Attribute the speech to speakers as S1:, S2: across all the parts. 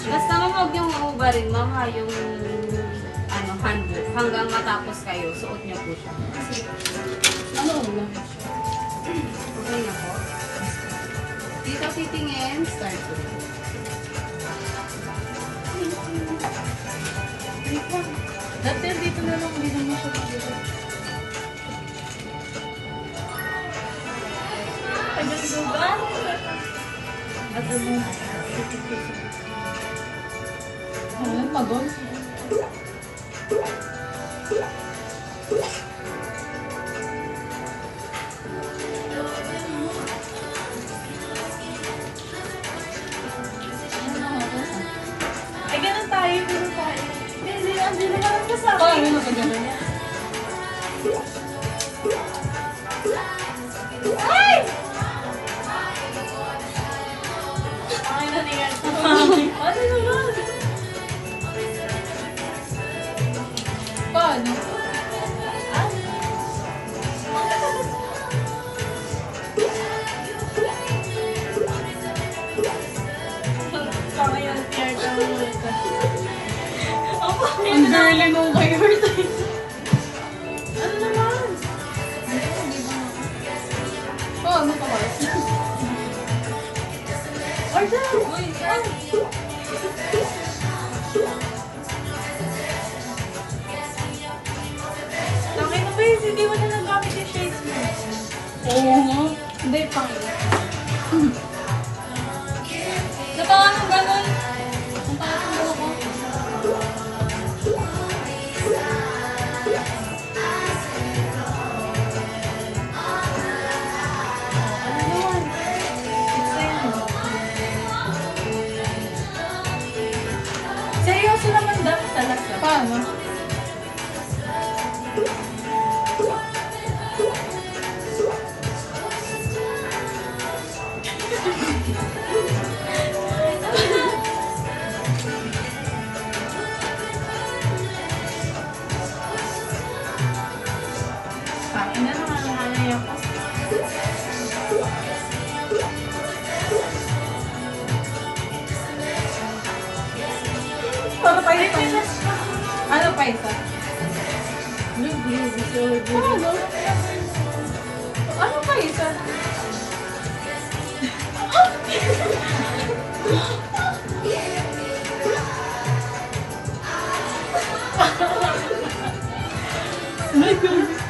S1: Basta ma'am, huwag niyong uubarin, ma'am, ha, yung handle. Hanggang matapos kayo, suot niyo po siya.
S2: Ano una?
S1: Okay na po. Dito titingin, start po.
S2: Dati dito na lang, hindi naman siya dito. Tagal-dugan. At ano? Ano? Pagod? Ay, ganun tayo. Ganun tayo. Hindi naman ang kasama. Paano na ba ganun yan? Ay! Ay, naningan ko. Ano naman? Paano? Ah? Kama yung tier ka mo. Ang girly mo kayo. Ano naman? Oh, ano ka ba? Order! Uy! Laki na ba yun? Hindi mo na nagamit yung shades mo. Oo nga. Hindi, pangit. Natawan mo ganun. Ang taas ang buho ko. Seryoso naman dapat talaga. Paano? Paano na naman ang hanay ako? Ano pa isa? Ano pa isa? Ano? Ano pa isa?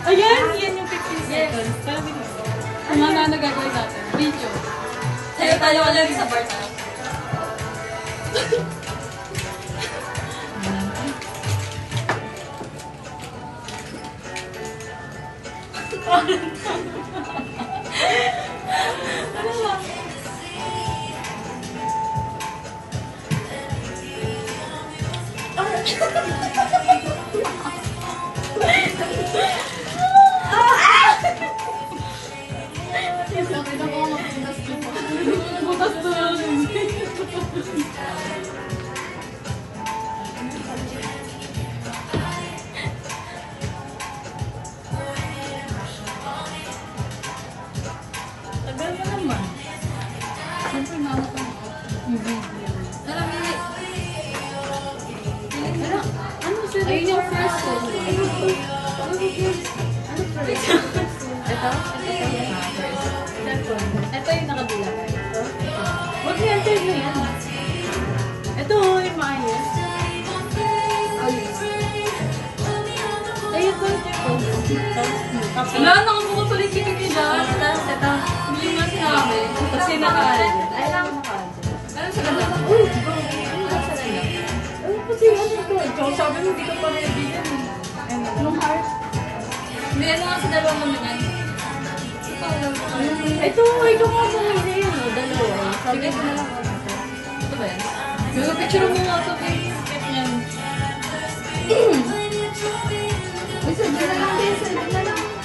S2: Ayan! Yan yung 15 seconds. Sabi mo. Ano gagawin natin? Video.
S3: Sa'yo tayo ulit sa bar tayo.
S2: Tagal mo naman. Siyempre naman ko yung video. Ano sila?
S1: Ayun yung first ko. Ano first? Ito?
S2: Ito yung nakadila. Huwag yan, turn mo yan. Ito, yung maayos. Ayun ko,
S3: Wala, nakapukot si Kiki dyan.
S1: Ito.
S3: Hindi nga sinabi.
S1: Kasi naka-add. Ay, lang naka-add.
S3: Ano sa ganda?
S1: Uy! Ano sa ganda?
S2: kasi ano ito? Ikaw sabi mo, hindi ka pa ready yan. Anong heart?
S3: Hindi, ano nga sa dalawang naman yan?
S2: Ito, ikaw nga bumili yan. Dalawa. Sabi
S3: Sige.
S2: ko na lang.
S3: Ito ba yan? Yung picture mo nga ito.
S2: Bakit yan?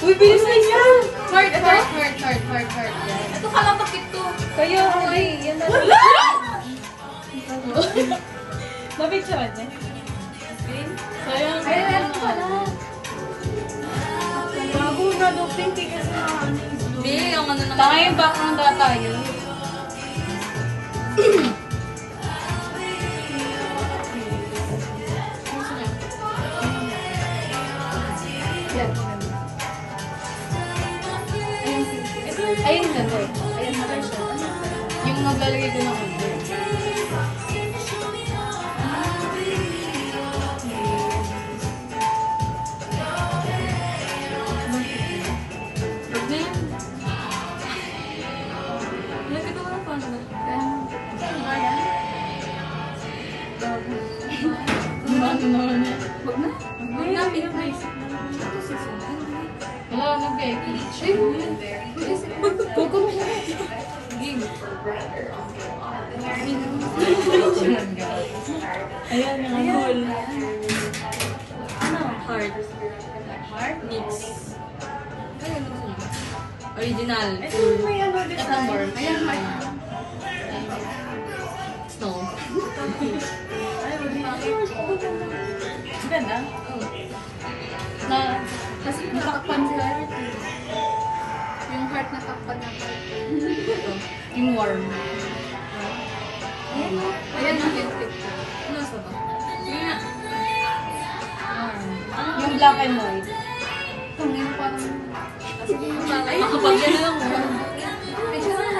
S3: Uy, bilis na yan!
S2: Heart, heart, heart, heart, heart, heart. Yan.
S3: Ito kalapakit to.
S2: Kayo, hindi. Yan na lang. Napicturean niya. Sayang.
S1: Ay, ano pala?
S2: Bago na daw pink kasi mga ano.
S3: Hindi, yung ano naman.
S2: Tanga yung background data yun. Ano naman yan?
S1: Huwag na.
S3: Huwag na, pink basic.
S2: Wala, mag-eki.
S3: Kuko mo siya. Game.
S2: Ayan, yung cool.
S3: Ano? Heart.
S2: Heart?
S3: Mix. Ayun, ano yun? Original.
S2: Ito may ano din
S3: Ito
S2: sa
S3: more.
S1: Ayan, heart.
S3: Snow.
S2: Ay, ganda.
S3: Oh.
S2: Na,
S1: Kasi natakpan si heart. Yung heart natakpan na heart.
S3: Ito.
S2: yung warm.
S1: Ayan ang lipstick.
S3: Ano sa ba? Sige nga.
S2: Yung black and white.
S1: Ito ngayon parang... Sige,
S3: Makapagyan na lang mo.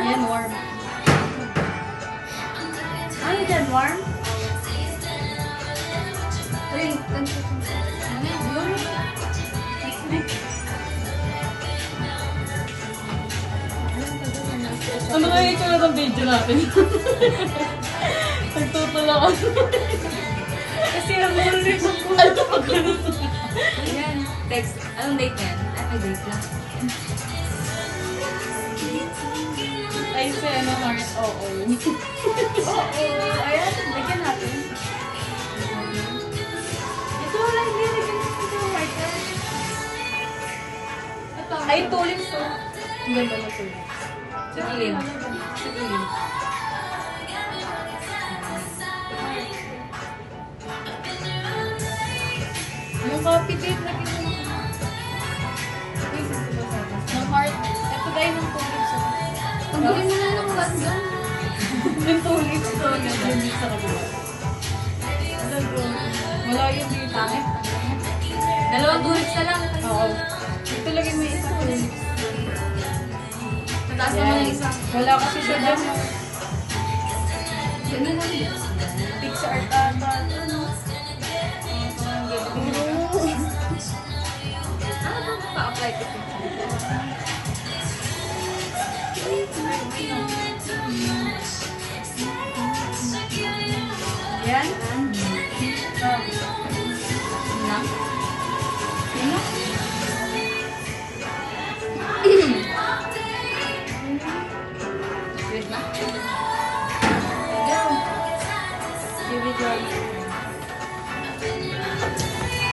S2: Ayan, warm. Ay, dyan, warm?
S1: Uy, ganito. Ano yan?
S2: Ano kaya yung itsura ng video natin? Nagtutulak kasi ang ulit ng kulay ito pag ganun.
S3: Ayan. Text. Anong date na yan? Ay, may date lang.
S2: Ay, si ano, heart, oo. Ayan, bigyan natin. Ito, wala, hindi, bigyan natin ito yung heart.
S1: Ito.
S2: Ay, tulips to. Ang ganda ng tulips.
S3: Sa gilid. Sa gilid.
S2: Yung coffee tape na kinuha. Ng heart. Ito dahil ng tulips.
S1: Ang galing mo na ng ganda.
S2: Yung tulips to. Yung dito sa kabila. Wala yung dito. Pangit.
S3: Dalawang tulips na lang.
S2: Oo. Ito lagi may isang tulips.
S3: Mataas naman yung isa.
S2: Wala kasi siya dyan.
S1: Ganun lang yun.
S2: Pixar ata.
S3: Ano ba pa-apply ko?
S2: Yan.
S3: Na? Wait na.
S2: Give it your